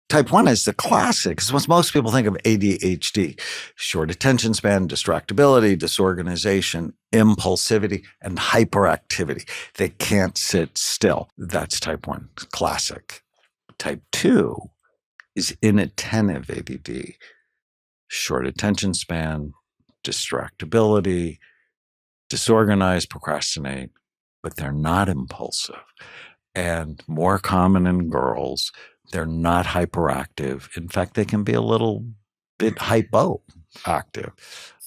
Type 1 is the classic, because most people think of ADHD, short attention span, distractibility, disorganization, impulsivity, and hyperactivity. They can't sit still. That's type 1, classic. Type 2 is inattentive ADD, short attention span, distractibility, disorganized, procrastinate, but they're not impulsive. And more common in girls, they're not hyperactive. In fact, they can be a little bit hypoactive.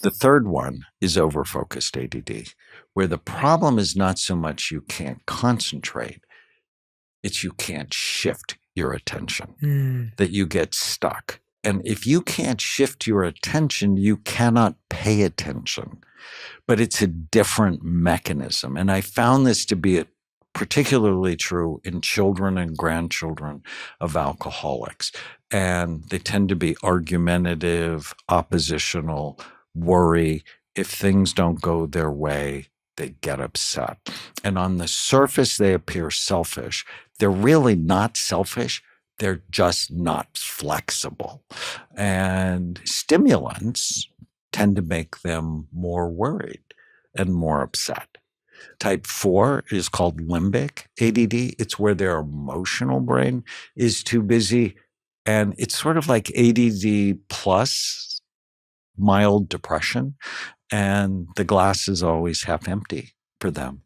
The third one is overfocused ADD, where the problem is not so much you can't concentrate, it's you can't shift your attention, that you get stuck. And if you can't shift your attention, you cannot pay attention. But it's a different mechanism. And I found this to be particularly true in children and grandchildren of alcoholics. And they tend to be argumentative, oppositional, worry. If things don't go their way, they get upset. And on the surface, they appear selfish. They're really not selfish. They're just not flexible. And stimulants tend to make them more worried and more upset. Type 4 is called limbic ADD. It's where their emotional brain is too busy. And it's sort of like ADD plus mild depression. And the glass is always half empty for them.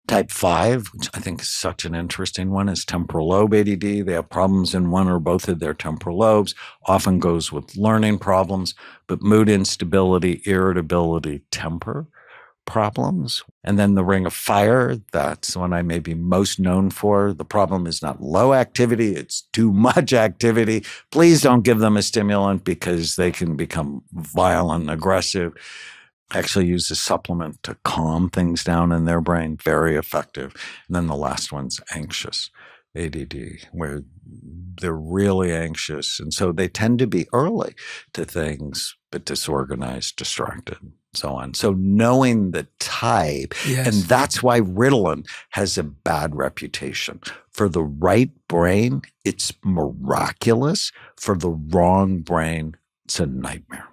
Type 5, which I think is such an interesting one, is temporal lobe ADD. They have problems in one or both of their temporal lobes, often goes with learning problems, but mood instability, irritability, temper problems. And then the ring of fire, that's one I may be most known for. The problem is not low activity, it's too much activity. Please don't give them a stimulant because they can become violent and aggressive. I actually use a supplement to calm things down in their brain, very effective. And then the last one's anxious ADD, where they're really anxious. And so they tend to be early to things, but disorganized, distracted, so on. So knowing the type, and that's why Ritalin has a bad reputation. For the right brain, it's miraculous. For the wrong brain, it's a nightmare.